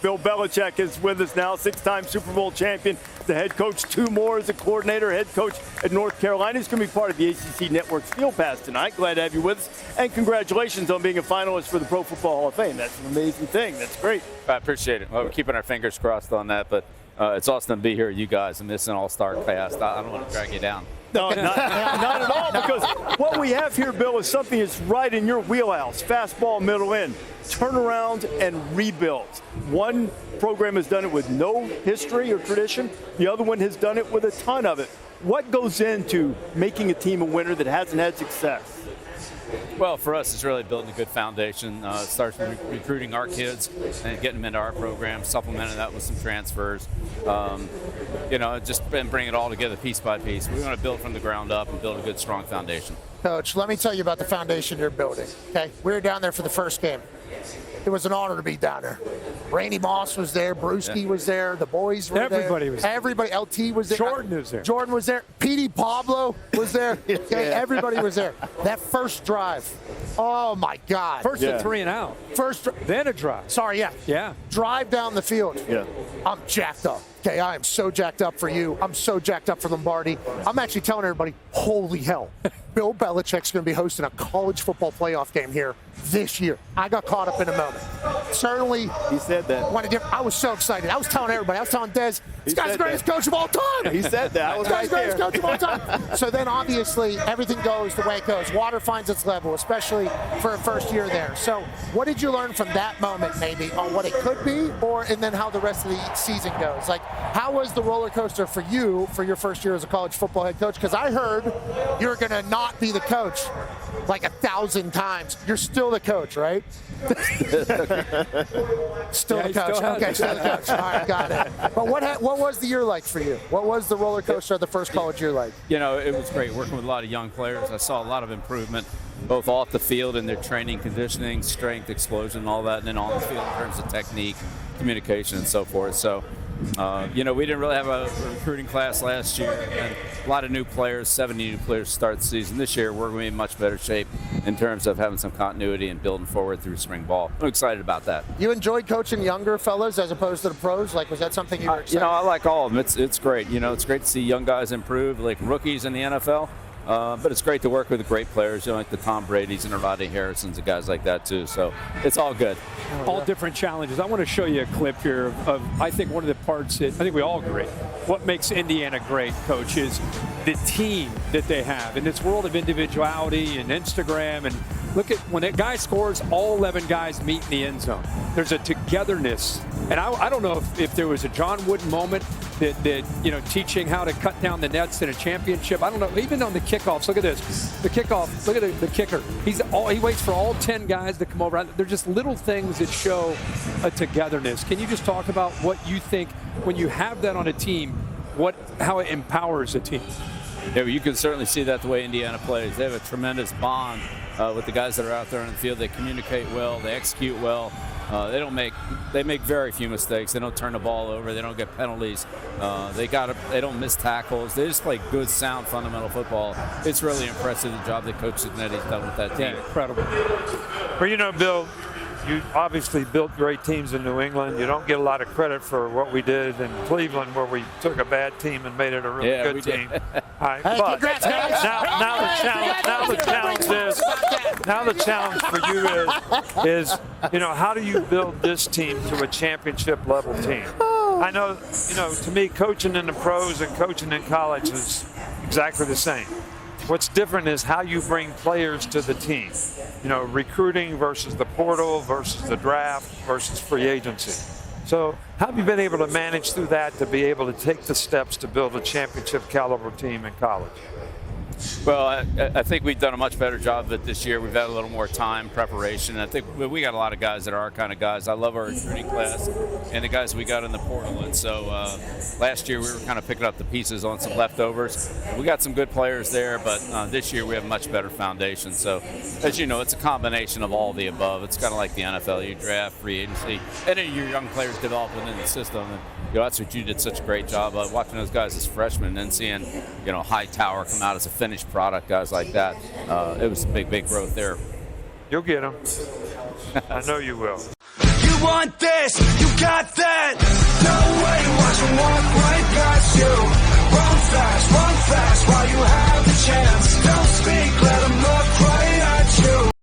Bill Belichick is with us now, 6-time Super Bowl champion, the head coach, 2 more as a coordinator, head coach at North Carolina. He's going to be part of the ACC Network's Field Pass tonight. Glad to have you with us. And congratulations on being a finalist for the Pro Football Hall of Fame. That's an amazing thing. That's great. I appreciate it. Well, we're keeping our fingers crossed on that, but it's awesome to be here with you guys and this an all-star cast. I don't want to drag you down. No, not at all, because what we have here, Bill, is something that's right in your wheelhouse. Fastball, middle in, turnaround and rebuilds. One program has done it with no history or tradition. The other one has done it with a ton of it. What goes into making a team a winner that hasn't had success? Well, for us, it's really building a good foundation. It starts with recruiting our kids and getting them into our program, supplementing that with some transfers. Just been bringing it all together piece by piece. We want to build from the ground up and build a good, strong foundation. Coach, let me tell you about the foundation you're building. Okay, we were down there for the first game. It was an honor to be down there. Randy Moss was there. Brewski was there. The boys were there. Everybody was there. Everybody. LT was there. Jordan was there. Jordan was there. P.D. Pablo was there. Okay, everybody was there. That first drive. Oh, my God. First a 3 and out. Then a drive. Sorry, yeah. Yeah. Drive down the field. Yeah. I'm jacked up. Okay, I am so jacked up for you. I'm so jacked up for Lombardi. I'm actually telling everybody, holy hell, Bill Belichick's going to be hosting a college football playoff game here this year. I got caught up in a moment. Certainly. He said that. I was so excited. I was telling everybody. I was telling Des, this guy's the greatest coach of all time. He said that. I was right there. This guy's the greatest coach of all time. So then, obviously, everything goes the way it goes. Water finds its level, especially for a first year there. So what did you learn from that moment, maybe, on what it could be, and then how the rest of the season goes? Like, how was the roller coaster for you for your first year as a college football head coach? Because I heard you're going to not be the coach like 1,000 times. You're still the coach, right? Still the coach. Okay, still the coach. All right, got it. But what was the year like for you? What was the roller coaster of the first college year like? It was great working with a lot of young players. I saw a lot of improvement, both off the field in their training, conditioning, strength, explosion, all that, and then on the field in terms of technique, communication, and so forth. So, we didn't really have a recruiting class last year, and a lot of new players, 70 new players start the season. This year, we're going to be in much better shape in terms of having some continuity and building forward through spring ball. I'm excited about that. You enjoyed coaching younger fellas as opposed to the pros? Like, was that something you were excited? I like all of them. It's great. It's great to see young guys improve, like rookies in the NFL. But it's great to work with the great players, like the Tom Brady's and the Rodney Harrisons and guys like that, too. So it's all good. All different challenges. I want to show you a clip here of I think, one of the parts that I think we all agree. What makes Indiana great, Coach, is the team that they have. In this world of individuality and Instagram, and look at when a guy scores, all 11 guys meet in the end zone. There's a togetherness. And I don't know if there was a John Wooden moment that teaching how to cut down the nets in a championship. I don't know. Even on the kickoffs, look at this. The kickoff, look at the kicker. He waits for all 10 guys to come over. They're just little things that show a togetherness. Can you just talk about what you think when you have that on a team, how it empowers a team? Yeah, you can certainly see that the way Indiana plays. They have a tremendous bond with the guys that are out there on the field. They communicate well. They execute well. They make very few mistakes. They don't turn the ball over. They don't get penalties. They don't miss tackles. They just play good, sound, fundamental football. It's really impressive the job that Coach Cignetti's done with that team. Yeah, incredible. Well, Bill, you obviously built great teams in New England. You don't get a lot of credit for what we did in Cleveland, where we took a bad team and made it a really good team. All right, hey, congrats, guys. Now the challenge for you is how do you build this team to a championship level team? I know, to me, coaching in the pros and coaching in college is exactly the same. What's different is how you bring players to the team. Recruiting versus the portal versus the draft versus free agency. So how have you been able to manage through that to be able to take the steps to build a championship caliber team in college? Well, I think we've done a much better job of it this year. We've had a little more time, preparation. I think we got a lot of guys that are our kind of guys. I love our recruiting class and the guys we got in the portal. And so last year we were kind of picking up the pieces on some leftovers. We got some good players there, but this year we have a much better foundation. So, as you know, it's a combination of all the above. It's kind of like the NFL. You draft, free agency, and then your young players develop within the system. And, that's what you did such a great job of, watching those guys as freshmen and then seeing, Hightower come out as a finished product, guys like that. It was a big growth there. You'll get them. I know you will. want this, you got that. No way, watch them walk right past you.